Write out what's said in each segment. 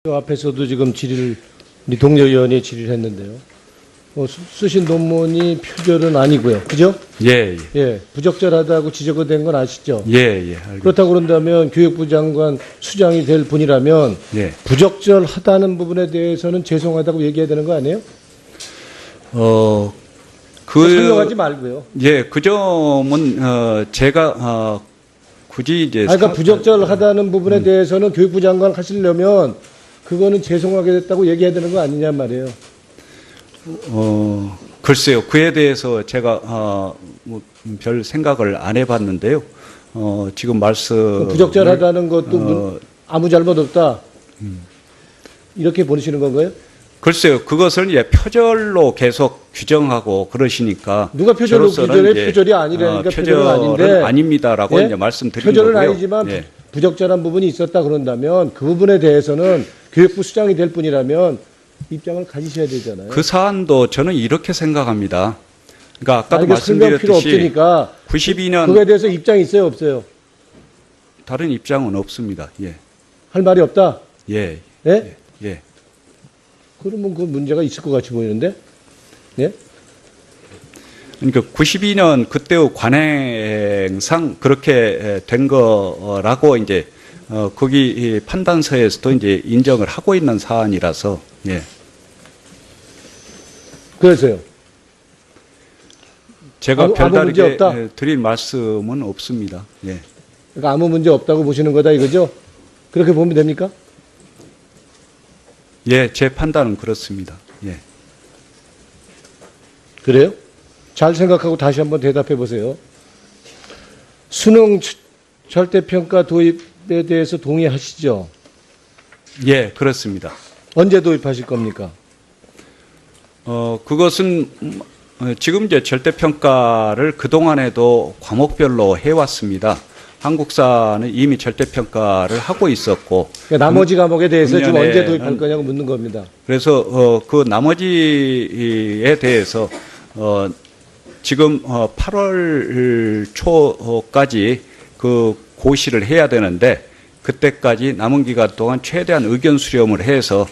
그 앞에서도 지금 질의를 우리 동료 의원이 질의를 했는데요. 쓰신 논문이 표절은 아니고요. 그죠? 예, 예. 예. 부적절하다고 지적이 된 건 아시죠? 예, 예. 알겠습니다. 그렇다고 그런다면 교육부 장관 수장이 될 분이라면 예. 부적절하다는 부분에 대해서는 죄송하다고 얘기해야 되는 거 아니에요? 설명하지 말고요. 예, 그 점은 제가 굳이 이제 그러니까 부적절하다는 부분에 대해서는 교육부 장관 하시려면 그거는 죄송하게 됐다고 얘기해야 되는 거 아니냐 말이에요. 글쎄요. 그에 대해서 제가 뭐별 생각을 안 해봤는데요. 지금 말씀 부적절하다는 것도 아무 잘못 없다. 이렇게 보시는 건가요? 글쎄요. 그것을 이제 표절로 계속 규정하고 그러시니까 누가 표절로 저로서는 규정해? 이제, 표절이 아니라니까 표절은 아닌데. 아닙니다라고 예? 이제 말씀드린 표절은 거고요. 아니지만 예. 부적절한 부분이 있었다 그런다면 그 부분에 대해서는 교육부 수장이 될 뿐이라면 입장을 가지셔야 되잖아요. 그 사안도 저는 이렇게 생각합니다. 그러니까 아까도 아니, 설명 필요 말씀드렸듯이 없으니까 92년 그거에 대해서 입장이 있어요, 없어요? 다른 입장은 없습니다. 예, 할 말이 없다. 예, 예? 예, 예. 그러면 그 문제가 있을 것 같이 보이는데, 예? 그러니까 92년 그때의 관행상 그렇게 된 거라고 이제 거기 판단서에서도 이제 인정을 하고 있는 사안이라서 예. 그래서요. 제가 아무 문제 별다르게 없다? 드릴 말씀은 없습니다. 예. 그러니까 아무 문제 없다고 보시는 거다 이거죠? 그렇게 보면 됩니까? 예, 제 판단은 그렇습니다. 예. 그래요? 잘 생각하고 다시 한번 대답해 보세요. 수능 절대평가 도입에 대해서 동의하시죠? 예, 그렇습니다. 언제 도입하실 겁니까? 그것은 지금 이제 절대평가를 그동안에도 과목별로 해왔습니다. 한국사는 이미 절대평가를 하고 있었고. 그러니까 나머지 과목에 대해서 지금 언제 금년에는 도입할 거냐고 묻는 겁니다. 그래서 그 나머지에 대해서 지금 8월 초까지 그 고시를 해야 되는데 그때까지 남은 기간 동안 최대한 의견 수렴을 해서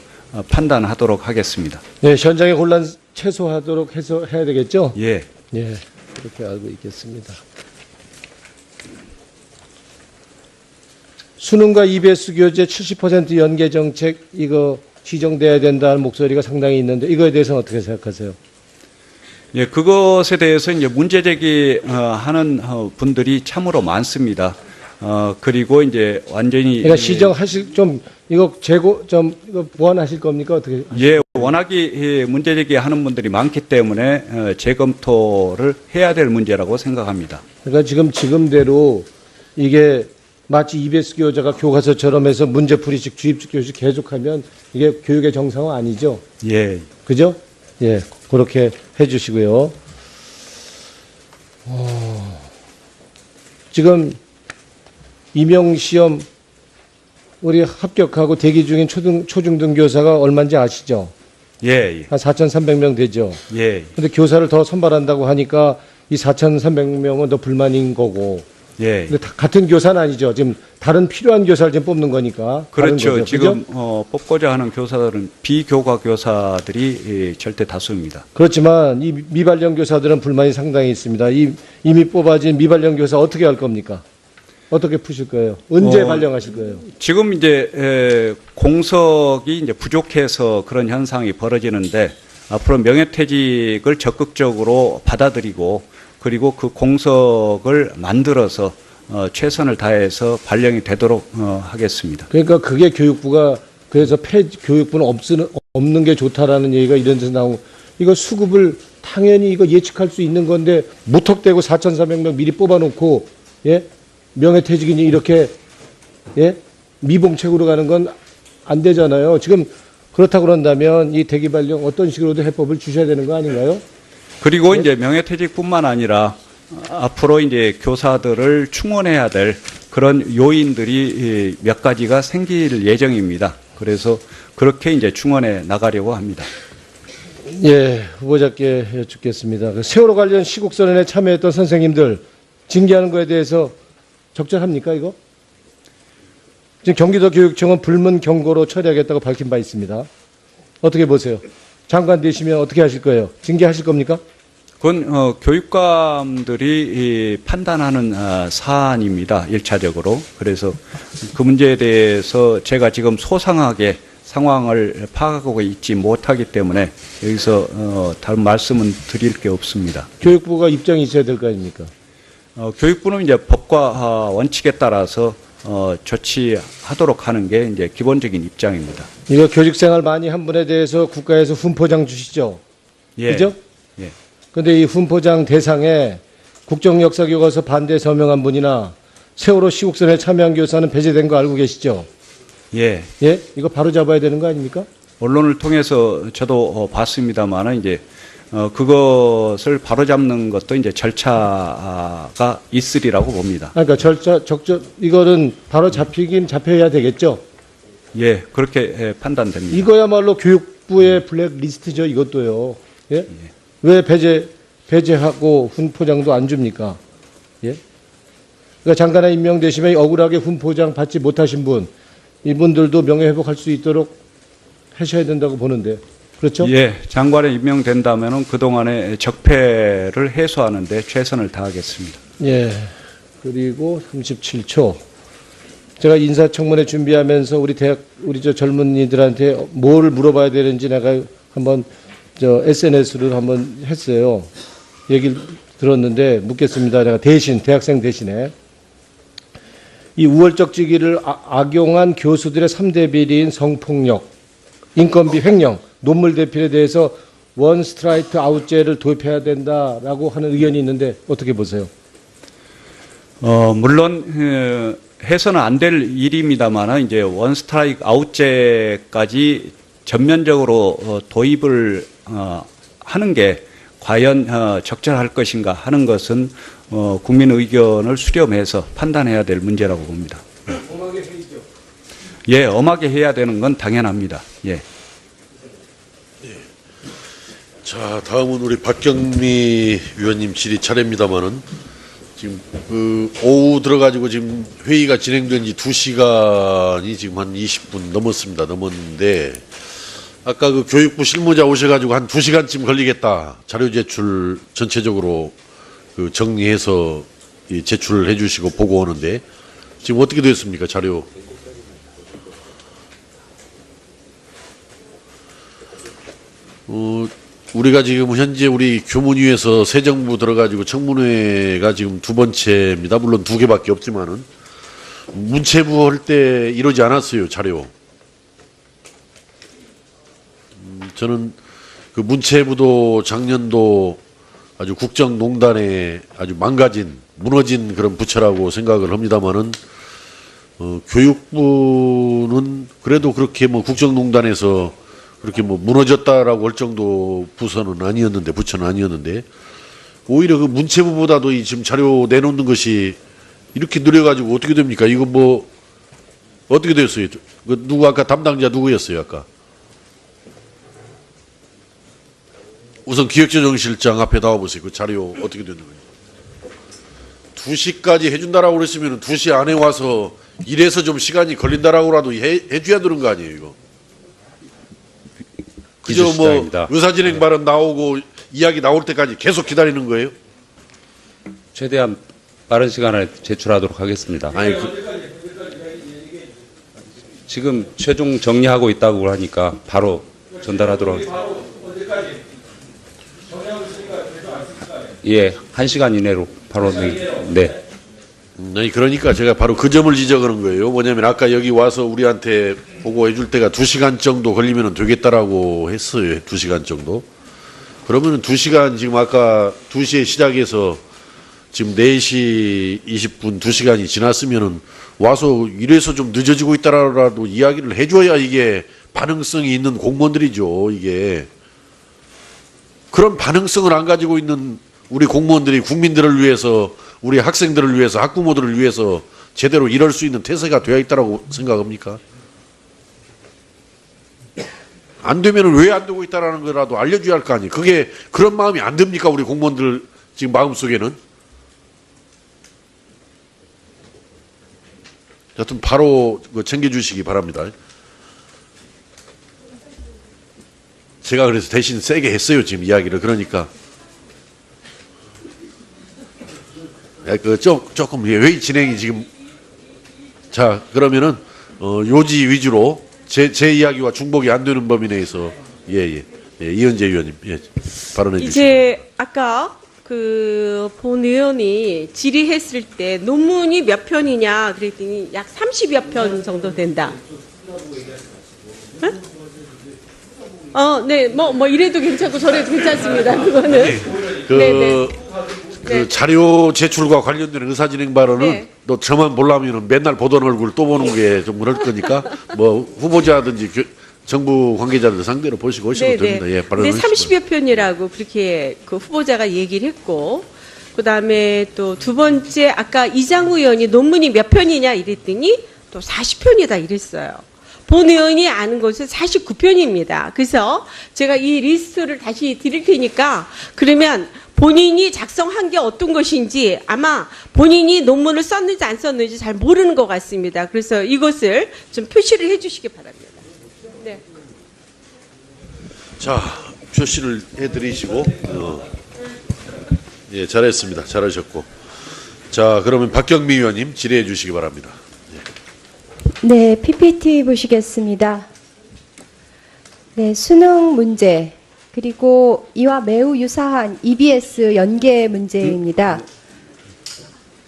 판단하도록 하겠습니다. 네, 현장의 혼란 최소화하도록 해서 해야 되겠죠? 예. 예, 그렇게 알고 있겠습니다. 수능과 EBS 교재 70% 연계 정책 이거 지정돼야 된다는 목소리가 상당히 있는데 이거에 대해서는 어떻게 생각하세요? 예, 그것에 대해서 이제 문제 제기하는 분들이 참으로 많습니다. 그리고 이제 완전히 그러니까 시정하실 좀 이거 이거 보완하실 겁니까 어떻게? 예, 워낙에 문제 제기하는 분들이 많기 때문에 재검토를 해야 될 문제라고 생각합니다. 그러니까 지금대로 이게 마치 EBS 교재가 교과서처럼 해서 문제풀이식 주입식 교실 계속하면 이게 교육의 정상화 아니죠? 예. 그죠? 예, 그렇게 해주시고요. 지금 임용시험 우리 합격하고 대기 중인 초중등 교사가 얼마인지 아시죠? 예. 한 4,300명 되죠. 예. 근데 교사를 더 선발한다고 하니까 이 4,300명은 더 불만인 거고. 예. 근데 같은 교사는 아니죠. 지금 다른 필요한 교사를 지금 뽑는 거니까. 그렇죠. 거죠. 지금 뽑고자 하는 교사들은 비교과 교사들이 절대 다수입니다. 그렇지만 이 미발령 교사들은 불만이 상당히 있습니다. 이미 뽑아진 미발령 교사 어떻게 할 겁니까? 어떻게 푸실 거예요? 언제 발령하실 거예요? 지금 이제 공석이 이제 부족해서 그런 현상이 벌어지는데 앞으로 명예퇴직을 적극적으로 받아들이고 그리고 그 공석을 만들어서 최선을 다해서 발령이 되도록 하겠습니다. 그러니까 그게 교육부가 그래서 교육부는 없는 게 좋다라는 얘기가 이런 데서 나오고 이거 수급을 당연히 이거 예측할 수 있는 건데 무턱대고 4,400명 미리 뽑아놓고 예 명예퇴직이니 이렇게 예 미봉책으로 가는 건 안 되잖아요. 지금 그렇다 그런다면 이 대기 발령 어떤 식으로도 해법을 주셔야 되는 거 아닌가요? 그리고 이제 명예퇴직뿐만 아니라 앞으로 이제 교사들을 충원해야 될 그런 요인들이 몇 가지가 생길 예정입니다. 그래서 그렇게 이제 충원해 나가려고 합니다. 예, 후보자께 여쭙겠습니다. 세월호 관련 시국선언에 참여했던 선생님들 징계하는 거에 대해서 적절합니까, 이거? 지금 경기도교육청은 불문 경고로 처리하겠다고 밝힌 바 있습니다. 어떻게 보세요? 장관 되시면 어떻게 하실 거예요? 징계하실 겁니까? 그건 교육감들이 판단하는 사안입니다. 1차적으로. 그래서 그 문제에 대해서 제가 지금 소상하게 상황을 파악하고 있지 못하기 때문에 여기서 다른 말씀은 드릴 게 없습니다. 교육부가 입장이 있어야 될 거 아닙니까? 교육부는 이제 법과 원칙에 따라서 조치하도록 하는 게 이제 기본적인 입장입니다. 이거 교직생활 많이 한 분에 대해서 국가에서 훈포장 주시죠? 예. 그죠? 예. 근데 이 훈포장 대상에 국정역사교과서 반대 서명한 분이나 세월호 시국선에 참여한 교사는 배제된 거 알고 계시죠? 예. 예? 이거 바로 잡아야 되는 거 아닙니까? 언론을 통해서 저도 봤습니다만은 이제 그것을 바로잡는 것도 이제 절차가 있으리라고 봅니다. 그러니까 이거는 바로 잡히긴 잡혀야 되겠죠? 예, 그렇게 판단됩니다. 이거야말로 교육부의 블랙리스트죠, 이것도요. 예? 왜 배제하고 훈포장도 안 줍니까? 예? 그러니까 장관에 임명되시면 억울하게 훈포장 받지 못하신 분, 이분들도 명예회복할 수 있도록 하셔야 된다고 보는데, 그렇죠? 예, 장관에 임명된다면은 그동안의 적폐를 해소하는 데 최선을 다하겠습니다. 예. 그리고 37초. 제가 인사청문회 준비하면서 우리 저 젊은이들한테 뭘 물어봐야 되는지 내가 한번 SNS를 한번 했어요. 얘기를 들었는데 묻겠습니다. 내가 대학생 대신에. 이 우월적 직위를 악용한 교수들의 3대 비리인 성폭력, 인건비 횡령, 논문 대필에 대해서 원 스트라이크 아웃제를 도입해야 된다라고 하는 의견이 있는데 어떻게 보세요? 물론 해서는 안 될 일입니다만 이제 원 스트라이크 아웃제까지 전면적으로 도입을 하는 게 과연 적절할 것인가 하는 것은 국민 의견을 수렴해서 판단해야 될 문제라고 봅니다. 엄하게 해야죠. 예, 엄하게 해야 되는 건 당연합니다. 예. 자, 다음은 우리 박경미 위원님 질의 차례입니다만은 지금 오후 들어가지고 지금 회의가 진행된 지 2시간이 지금 한 20분 넘었습니다. 넘었는데 아까 그 교육부 실무자 오셔가지고 한 2시간쯤 걸리겠다. 자료 제출 전체적으로 그 정리해서 제출을 해주시고 보고 오는데 지금 어떻게 됐습니까? 자료. 우리가 지금 현재 우리 교문위에서 새 정부 들어가지고 청문회가 지금 2번째입니다. 물론 2개밖에 없지만은 문체부 할 때 이러지 않았어요. 자료. 저는 그 문체부도 작년도 아주 국정농단에 아주 망가진 무너진 그런 부처라고 생각을 합니다만은 교육부는 그래도 그렇게 뭐 국정농단에서 그렇게 뭐 무너졌다라고 할 정도 부서는 아니었는데 부처는 아니었는데 오히려 그 문체부보다도 이 지금 자료 내놓는 것이 이렇게 느려가지고 어떻게 됩니까? 이거 뭐 어떻게 됐어요? 그 누구 아까 담당자 누구였어요? 아까 우선 기획조정실장 앞에 나와보세요. 그 자료 어떻게 되는 거예요? 2시까지 해준다라고 그랬으면 2시 안에 와서 이래서 좀 시간이 걸린다라고라도 해줘야 되는 거 아니에요, 이거? 그저 뭐 의사진행 발언 나오고 이야기 나올 때까지 계속 기다리는 거예요? 최대한 빠른 시간에 제출하도록 하겠습니다. 아니, 지금 최종 정리하고 있다고 하니까 바로 전달하도록 하겠습니다. 예, 1시간 이내로 바로 네. 아니 그러니까 제가 바로 그 점을 지적하는 거예요. 뭐냐면 아까 여기 와서 우리한테 보고해 줄 때가 2시간 정도 걸리면 되겠다라고 했어요. 2시간 정도. 그러면은 2시간 지금 아까 2시에 시작해서 지금 4시 20분 2시간이 지났으면은 와서 이래서 좀 늦어지고 있다라도 이야기를 해줘야 이게 반응성이 있는 공무원들이죠. 이게. 그런 반응성을 안 가지고 있는 우리 공무원들이 국민들을 위해서 우리 학생들을 위해서 학부모들을 위해서 제대로 일할 수 있는 태세가 되어 있다라고 생각합니까? 안 되면 왜 안 되고 있다라는 거라도 알려줘야 할 거 아니에요. 그게 그런 마음이 안 듭니까? 우리 공무원들 지금 마음속에는. 여튼 바로 챙겨주시기 바랍니다. 제가 그래서 대신 세게 했어요, 지금 이야기를. 그러니까. 조금 회의 진행이 지금. 자, 그러면은, 요지 위주로 제 이야기와 중복이 안 되는 범위 내에서, 이현재 의원님, 발언해 주시죠. 이제 아까 본 의원이 질의했을 때 논문이 몇 편이냐 그랬더니 약 30여 편 정도 된다. 응? 네, 뭐 이래도 괜찮고 저래도 괜찮습니다. 그거는. 네네. 그 자료 제출과 관련된 의사진행 발언은 네. 너 저만 보려면 맨날 보던 얼굴 또 보는 게 좀 그럴 거니까 뭐 후보자든지 정부 관계자들 상대로 보시고 오시면 됩니다. 예, 근데 30여 편이라고 그렇게 그 후보자가 얘기를 했고, 그 다음에 또 두 번째 아까 이장우 의원이 논문이 몇 편이냐 이랬더니 또 40편이다 이랬어요. 본 의원이 아는 것은 49편입니다. 그래서 제가 이 리스트를 다시 드릴 테니까 그러면 본인이 작성한 게 어떤 것인지 아마 본인이 논문을 썼는지 안 썼는지 잘 모르는 것 같습니다. 그래서 이것을 좀 표시를 해 주시기 바랍니다. 네. 자, 표시를 해드리시고, 잘했습니다. 잘하셨고. 자, 그러면 박경미 의원님 질의해 주시기 바랍니다. 네, PPT 보시겠습니다. 네, 수능 문제, 그리고 이와 매우 유사한 EBS 연계 문제입니다.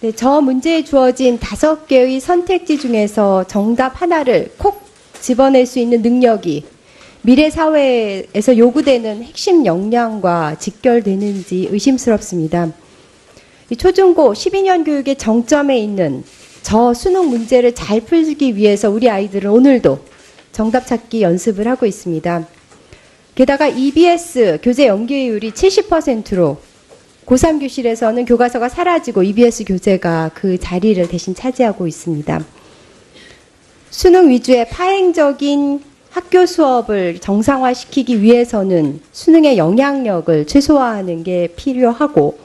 네, 저 문제에 주어진 5개의 선택지 중에서 정답 하나를 콕 집어낼 수 있는 능력이 미래 사회에서 요구되는 핵심 역량과 직결되는지 의심스럽습니다. 이 초중고 12년 교육의 정점에 있는 저 수능 문제를 잘 풀기 위해서 우리 아이들은 오늘도 정답 찾기 연습을 하고 있습니다. 게다가 EBS 교재 연계율이 70%로 고3 교실에서는 교과서가 사라지고 EBS 교재가 그 자리를 대신 차지하고 있습니다. 수능 위주의 파행적인 학교 수업을 정상화시키기 위해서는 수능의 영향력을 최소화하는 게 필요하고,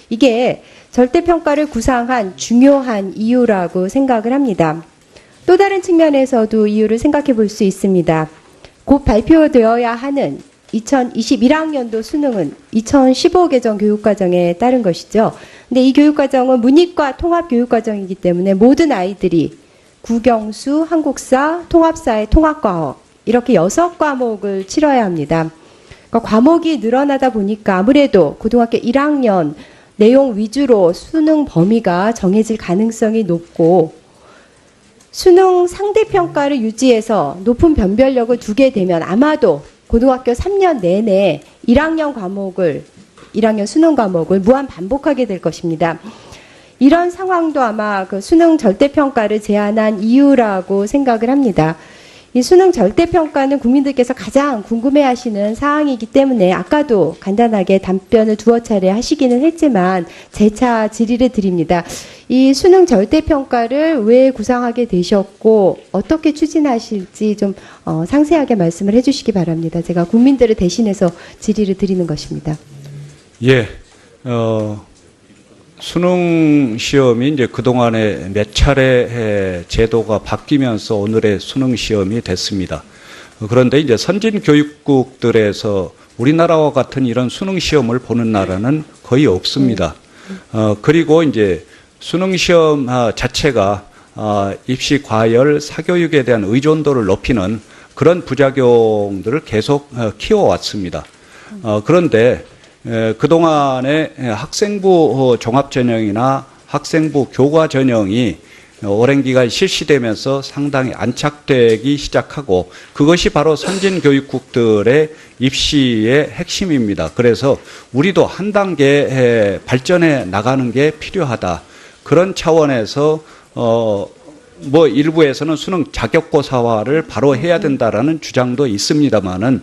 이게 절대평가를 구상한 중요한 이유라고 생각을 합니다. 또 다른 측면에서도 이유를 생각해 볼 수 있습니다. 곧 발표되어야 하는 2021학년도 수능은 2015 개정 교육과정에 따른 것이죠. 근데 이 교육과정은 문이과 통합교육과정이기 때문에 모든 아이들이 국영수, 한국사, 통합사회, 통합과학 이렇게 6과목을 치러야 합니다. 그러니까 과목이 늘어나다 보니까 아무래도 고등학교 1학년 내용 위주로 수능 범위가 정해질 가능성이 높고, 수능 상대평가를 유지해서 높은 변별력을 두게 되면 아마도 고등학교 3년 내내 1학년 수능 과목을 무한 반복하게 될 것입니다. 이런 상황도 아마 그 수능 절대평가를 제안한 이유라고 생각을 합니다. 이 수능 절대평가는 국민들께서 가장 궁금해하시는 사항이기 때문에 아까도 간단하게 답변을 두어 차례 하시기는 했지만 재차 질의를 드립니다. 이 수능 절대평가를 왜 구상하게 되셨고 어떻게 추진하실지 좀 상세하게 말씀을 해주시기 바랍니다. 제가 국민들을 대신해서 질의를 드리는 것입니다. 예, 수능 시험이 이제 그동안에 몇 차례 제도가 바뀌면서 오늘의 수능 시험이 됐습니다. 그런데 이제 선진 교육국들에서 우리나라와 같은 이런 수능 시험을 보는 나라는 거의 없습니다. 그리고 이제 수능 시험 자체가 입시 과열, 사교육에 대한 의존도를 높이는 그런 부작용들을 계속 키워왔습니다. 그런데 그동안에 학생부 종합전형이나 학생부 교과전형이 오랜 기간 실시되면서 상당히 안착되기 시작하고, 그것이 바로 선진교육국들의 입시의 핵심입니다. 그래서 우리도 한 단계 발전해 나가는 게 필요하다. 그런 차원에서 뭐 일부에서는 수능 자격고사화를 바로 해야 된다라는 주장도 있습니다만은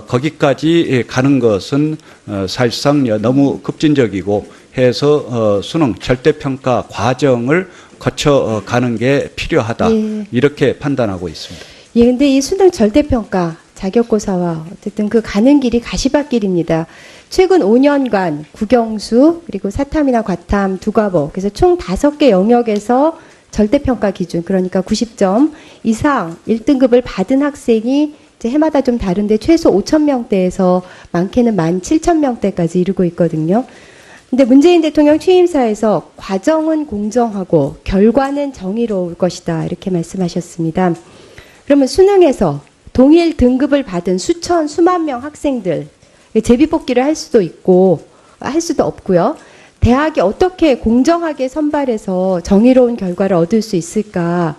거기까지 가는 것은 사실상 너무 급진적이고 해서 수능 절대평가 과정을 거쳐 가는 게 필요하다. 예. 이렇게 판단하고 있습니다. 예, 근데 이 수능 절대평가 자격고사와 어쨌든 그 가는 길이 가시밭길입니다. 최근 5년간 국영수 그리고 사탐이나 과탐 두 과목, 그래서 총 5개 영역에서 절대평가 기준, 그러니까 90점 이상 1등급을 받은 학생이 이제 해마다 좀 다른데 최소 5,000명대에서 많게는 17,000명대까지 이르고 있거든요. 근데 문재인 대통령 취임사에서 과정은 공정하고 결과는 정의로울 것이다 이렇게 말씀하셨습니다. 그러면 수능에서 동일 등급을 받은 수만 명 학생들 제비뽑기를 할 수도 있고 할 수도 없고요. 대학이 어떻게 공정하게 선발해서 정의로운 결과를 얻을 수 있을까?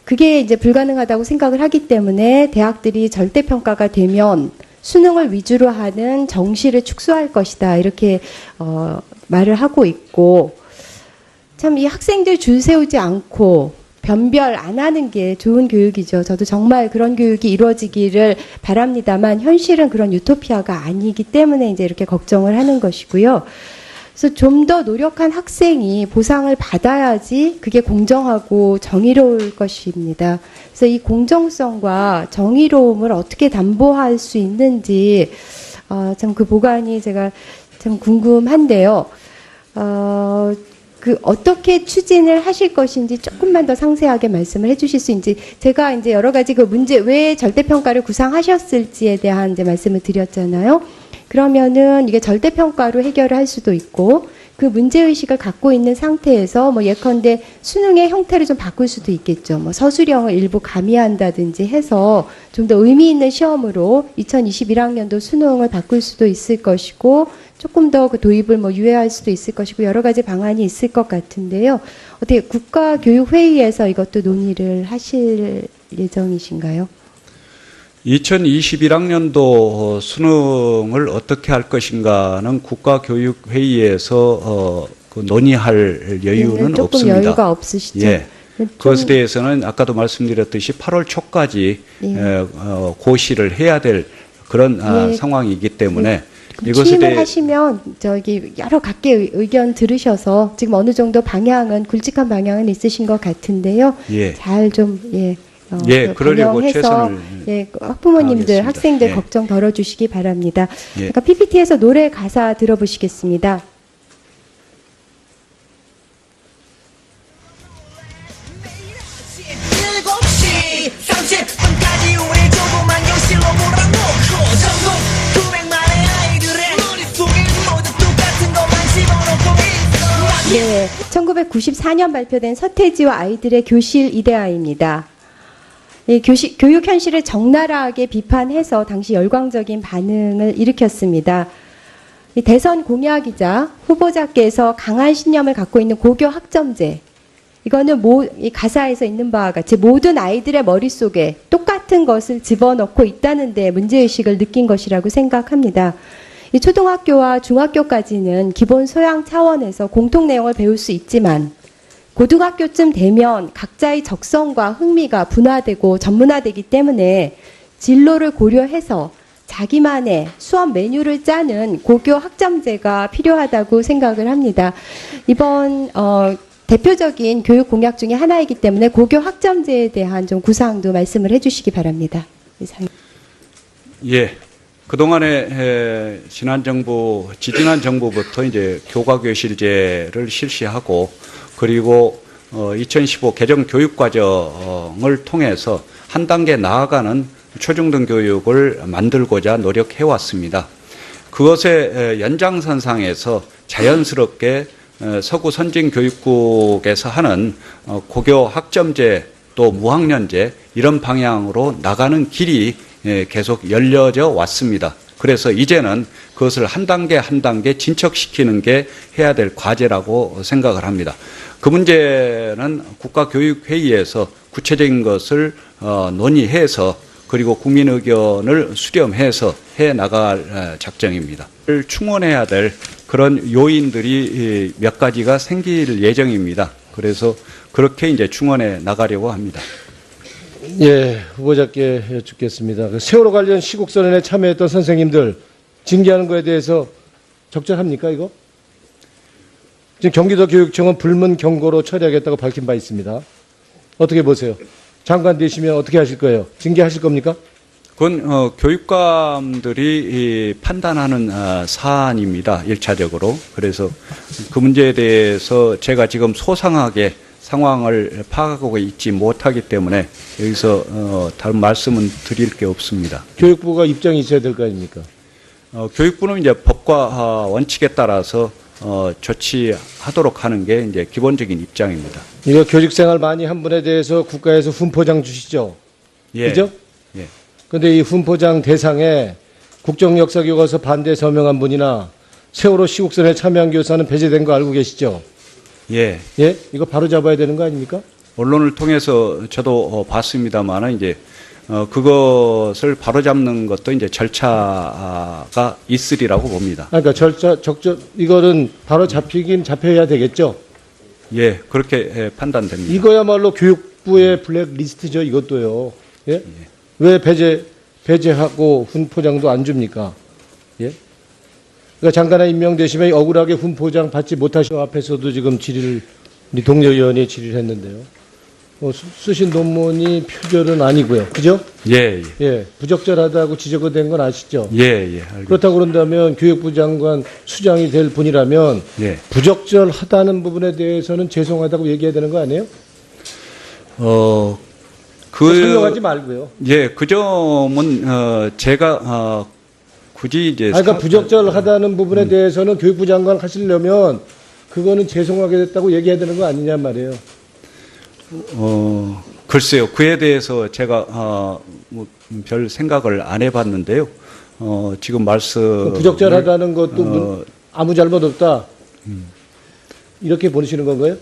그게 이제 불가능하다고 생각을 하기 때문에 대학들이 절대평가가 되면 수능을 위주로 하는 정시를 축소할 것이다. 이렇게 말을 하고 있고, 참 이 학생들 줄 세우지 않고 변별 안 하는 게 좋은 교육이죠. 저도 정말 그런 교육이 이루어지기를 바랍니다만 현실은 그런 유토피아가 아니기 때문에 이제 이렇게 걱정을 하는 것이고요. 그래서 좀 더 노력한 학생이 보상을 받아야지 그게 공정하고 정의로울 것입니다. 그래서 이 공정성과 정의로움을 어떻게 담보할 수 있는지 참 그 보관이 제가 참 궁금한데요. 그 어떻게 추진을 하실 것인지 조금만 더 상세하게 말씀을 해주실 수 있는지, 제가 이제 여러 가지 그 문제 왜 절대평가를 구상하셨을지에 대한 이제 말씀을 드렸잖아요. 그러면은 이게 절대평가로 해결을 할 수도 있고 그 문제의식을 갖고 있는 상태에서 뭐 예컨대 수능의 형태를 좀 바꿀 수도 있겠죠. 뭐 서술형을 일부 가미한다든지 해서 좀 더 의미 있는 시험으로 2021학년도 수능을 바꿀 수도 있을 것이고 조금 더 그 도입을 뭐 유예할 수도 있을 것이고 여러 가지 방안이 있을 것 같은데요. 어떻게 국가교육회의에서 이것도 논의를 하실 예정이신가요? 2021학년도 수능을 어떻게 할 것인가는 국가교육회의에서 그 논의할 여유는 조금 없습니다. 여유가 없으시죠? 예. 그것에 대해서는 아까도 말씀드렸듯이 8월 초까지 고시를 해야 될 그런 상황이기 때문에 이것에 취임을 하시면 저기 여러 각계 의견 들으셔서 지금 어느 정도 방향은 굵직한 방향은 있으신 것 같은데요. 잘 좀 그러려고 반영해서 최선을 학부모님들, 다하겠습니다. 학생들 걱정 덜어주시기 바랍니다. 그러니까 PPT에서 노래 가사 들어보시겠습니다. 네, 1994년 발표된 서태지와 아이들의 교실 이데아입니다. 교육 현실을 적나라하게 비판해서 당시 열광적인 반응을 일으켰습니다. 대선 공약이자 후보자께서 강한 신념을 갖고 있는 고교 학점제, 이거는 이 가사에서 있는 바와 같이 모든 아이들의 머릿속에 똑같은 것을 집어넣고 있다는 데 문제의식을 느낀 것이라고 생각합니다. 이 초등학교와 중학교까지는 기본 소양 차원에서 공통 내용을 배울 수 있지만 고등학교쯤 되면 각자의 적성과 흥미가 분화되고 전문화되기 때문에 진로를 고려해서 자기만의 수업 메뉴를 짜는 고교 학점제가 필요하다고 생각을 합니다. 이번 대표적인 교육 공약 중에 하나이기 때문에 고교 학점제에 대한 좀 구상도 말씀을 해주시기 바랍니다. 예. 그동안에 지지난 정부부터 이제 교과교실제를 실시하고 그리고 2015 개정 교육과정을 통해서 한 단계 나아가는 초중등 교육을 만들고자 노력해 왔습니다. 그것의 연장선상에서 자연스럽게 서구 선진교육국에서 하는 고교 학점제 또 무학년제 이런 방향으로 나가는 길이 계속 열려져 왔습니다. 그래서 이제는 그것을 한 단계 한 단계 진척시키는 게 해야 될 과제라고 생각을 합니다. 그 문제는 국가교육회의에서 구체적인 것을 논의해서 그리고 국민 의견을 수렴해서 해 나갈 작정입니다. 충원해야 될 그런 요인들이 몇 가지가 생길 예정입니다. 그래서 그렇게 이제 충원해 나가려고 합니다. 예, 후보자께 여쭙겠습니다. 그 세월호 관련 시국선언에 참여했던 선생님들 징계하는 거에 대해서 적절합니까, 이거? 지금 경기도교육청은 불문 경고로 처리하겠다고 밝힌 바 있습니다. 어떻게 보세요? 장관 되시면 어떻게 하실 거예요? 징계하실 겁니까? 그건 교육감들이 판단하는 사안입니다. 1차적으로. 그래서 그 문제에 대해서 제가 지금 소상하게 상황을 파악하고 있지 못하기 때문에 여기서 다른 말씀은 드릴 게 없습니다. 교육부가 입장이 있어야 될 거 아닙니까? 교육부는 이제 법과 원칙에 따라서 조치하도록 하는 게 이제 기본적인 입장입니다. 이거 교직생활 많이 한 분에 대해서 국가에서 훈포장 주시죠? 예. 그죠? 예. 근데 이 훈포장 대상에 국정역사교과서 반대 서명한 분이나 세월호 시국선에 참여한 교사는 배제된 거 알고 계시죠? 예. 예? 이거 바로 잡아야 되는 거 아닙니까? 언론을 통해서 저도 봤습니다만은 이제 그것을 바로잡는 것도 이제 절차가 있으리라고 봅니다. 그러니까 이거는 바로 잡히긴 잡혀야 되겠죠? 예, 그렇게 판단됩니다. 이거야말로 교육부의 블랙리스트죠, 이것도요. 예? 왜 배제하고 훈포장도 안 줍니까? 예? 그러니까 장관에 임명되시면 억울하게 훈포장 받지 못하시고 앞에서도 지금 질의를, 우리 동료 의원이 질의를 했는데요. 쓰신 논문이 표절은 아니고요. 그죠? 예, 예. 예. 부적절하다고 지적이 된 건 아시죠? 예, 예. 알겠습니다. 그렇다고 그런다면 교육부 장관 수장이 될 분이라면 예. 부적절하다는 부분에 대해서는 죄송하다고 얘기해야 되는 거 아니에요? 설명하지 말고요. 예, 그 점은 제가 굳이 이제 그러니까 부적절하다는 부분에 대해서는 교육부 장관 하시려면 그거는 죄송하게 됐다고 얘기해야 되는 거 아니냐 말이에요. 글쎄요. 그에 대해서 제가 뭐별 생각을 안 해봤는데요. 지금 말씀 부적절하다는 것도 아무 잘못 없다. 이렇게 보시는 건가요?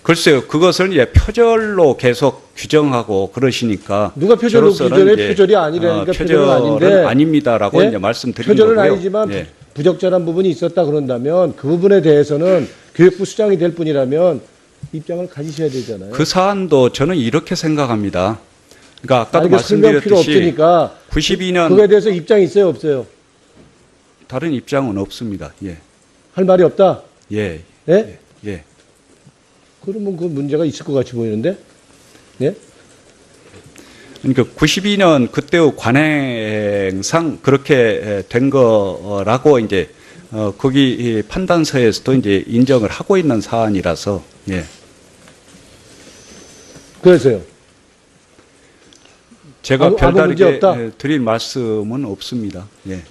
글쎄요. 그것을 이제 표절로 계속 규정하고 그러시니까 누가 표절로 저로서는 규정해? 이제, 표절이 아니라니까 표절은 표절은 아닌데. 아닙니다라고 예? 이제 말씀드린 표절은 거고요. 아니지만 예. 부적절한 부분이 있었다 그런다면 그 부분에 대해서는 교육부 수장이 될 뿐이라면 입장을 가지셔야 되잖아요. 그 사안도 저는 이렇게 생각합니다. 그러니까 아까도 이게 설명 필요 말씀드렸듯이 없으니까 92년 그거에 대해서 입장이 있어요, 없어요? 다른 입장은 없습니다. 예. 할 말이 없다. 예. 예? 예. 그러면 그 문제가 있을 것 같이 보이는데? 예? 그러니까 92년 그때의 관행상 그렇게 된 거라고 이제 거기 이 판단서에서도 이제 인정을 하고 있는 사안이라서 예. 그래서요. 제가 아무 문제 별다르게 없다? 드릴 말씀은 없습니다. 예.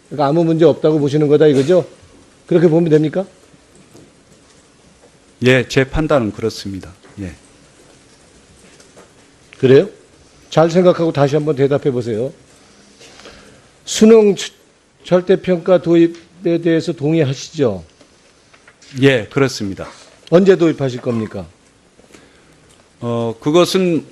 그러니까 아무 문제 없다고 보시는 거다 이거죠? 그렇게 보면 됩니까? 예, 제 판단은 그렇습니다. 예. 그래요? 잘 생각하고 다시 한번 대답해 보세요. 수능 절대평가 도입에 대해서 동의하시죠? 예, 그렇습니다. 언제 도입하실 겁니까? 그것은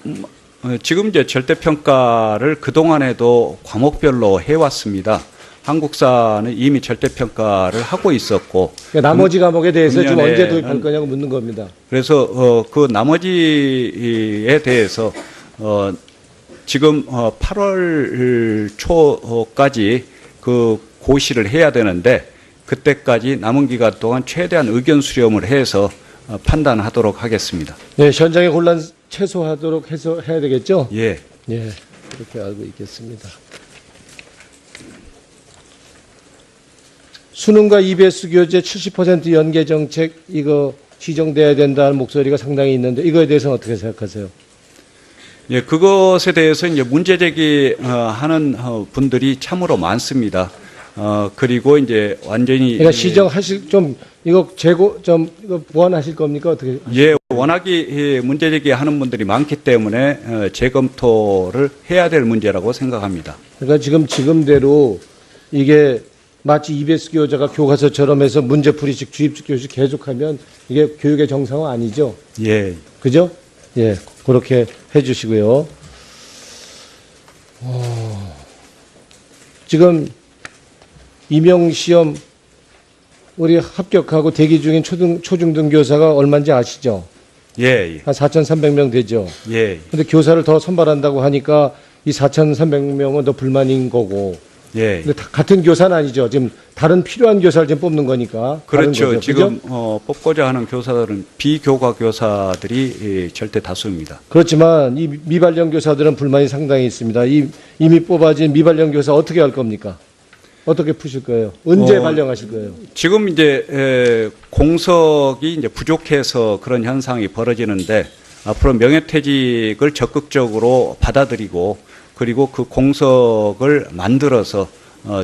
지금 이제 절대평가를 그동안에도 과목별로 해왔습니다. 한국사는 이미 절대평가를 하고 있었고. 그러니까 나머지 과목에 대해서 지금 금년에 언제 도입할 거냐고 묻는 겁니다. 그래서 그 나머지에 대해서 지금 8월 초까지 그 고시를 해야 되는데 그때까지 남은 기간 동안 최대한 의견 수렴을 해서 판단하도록 하겠습니다. 네, 현장의 혼란 최소화하도록 해서 해야 되겠죠? 예. 예, 그렇게 알고 있겠습니다. 수능과 EBS 교재 70% 연계 정책 이거 지정돼야 된다는 목소리가 상당히 있는데 이거에 대해서는 어떻게 생각하세요? 예, 그것에 대해서 이제 문제 제기하는 분들이 참으로 많습니다. 그리고 이제 완전히 그러니까 시정하실 좀 이거 재고 좀 이거 보완하실 겁니까 어떻게? 예, 워낙에 문제 제기하는 분들이 많기 때문에 재검토를 해야 될 문제라고 생각합니다. 그러니까 지금대로 이게 마치 EBS 교재가 교과서처럼 해서 문제풀이식 주입식 교식 계속하면 이게 교육의 정상은 아니죠. 예. 그죠? 예, 그렇게 해주시고요. 지금 임용시험 우리 합격하고 대기 중인 초중등 교사가 얼마인지 아시죠? 예. 예. 한 4,300명 되죠. 예. 근데 교사를 더 선발한다고 하니까 이 4,300명은 더 불만인 거고. 예. 근데 같은 교사는 아니죠. 지금 다른 필요한 교사를 지금 뽑는 거니까. 다른 그렇죠. 거죠. 지금 그죠? 뽑고자 하는 교사들은 비교과 교사들이 절대 다수입니다. 그렇지만 이 미발령 교사들은 불만이 상당히 있습니다. 이미 뽑아진 미발령 교사 어떻게 할 겁니까? 어떻게 푸실 거예요? 언제 어, 발령하실 거예요? 지금 이제 공석이 이제 부족해서 그런 현상이 벌어지는데 앞으로 명예퇴직을 적극적으로 받아들이고 그리고 그 공석을 만들어서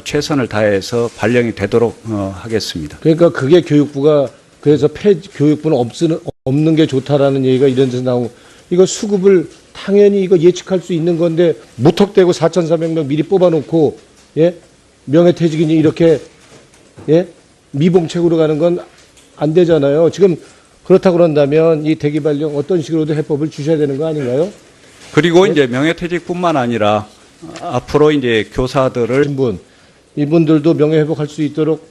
최선을 다해서 발령이 되도록 하겠습니다. 그러니까 그게 교육부가 그래서 교육부는 없는 게 좋다라는 얘기가 이런 데서 나오고 이거 수급을 당연히 이거 예측할 수 있는 건데 무턱대고 4,400명 미리 뽑아놓고 예 명예퇴직이니 이렇게 예 미봉책으로 가는 건 안 되잖아요. 지금 그렇다고 그런다면 이 대기 발령 어떤 식으로도 해법을 주셔야 되는 거 아닌가요? 그리고 이제 명예퇴직뿐만 아니라 앞으로 이제 교사들을 이분들도 명예회복할 수 있도록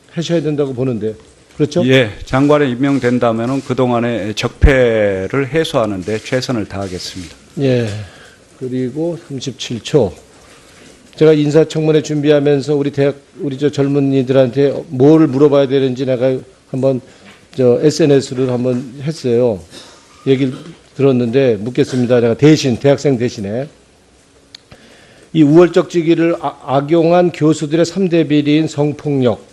하셔야 된다고 보는데 그렇죠? 예, 장관에 임명된다면은 그동안의 적폐를 해소하는 데 최선을 다하겠습니다. 예. 그리고 37초. 제가 인사청문회 준비하면서 우리 저 젊은이들한테 뭘 물어봐야 되는지 내가 한번 SNS로 한번 했어요. 얘기를 들었는데 묻겠습니다. 제가 대학생 대신에. 이 우월적 직위를 악용한 교수들의 3대 비리인 성폭력,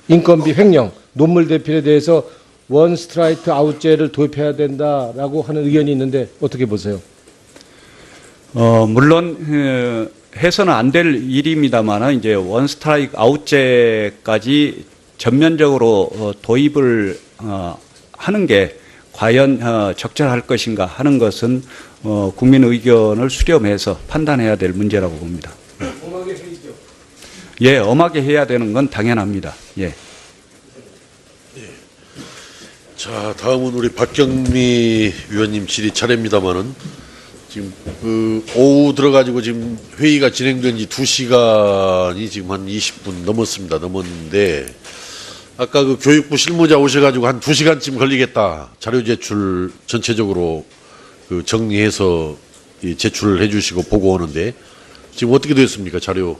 인건비 횡령, 논문 대필에 대해서 원 스트라이크 아웃제를 도입해야 된다라고 하는 의견이 있는데 어떻게 보세요? 물론 해서는 안 될 일입니다만 이제 원 스트라이크 아웃제까지 전면적으로 도입을 하는 게 과연 적절할 것인가 하는 것은 국민 의견을 수렴해서 판단해야 될 문제라고 봅니다. 엄하게 해야죠. 예, 엄하게 해야 되는 건 당연합니다. 예. 자, 다음은 우리 박경미 위원님 질의 차례입니다만은 지금 그 오후 들어가지고 지금 회의가 진행된 지 2시간이 지금 한 20분 넘었는데 아까 그 교육부 실무자 오셔가지고 한 2시간쯤 걸리겠다. 자료 제출 전체적으로 그 정리해서 제출을 해주시고 보고 오는데 지금 어떻게 됐습니까? 자료.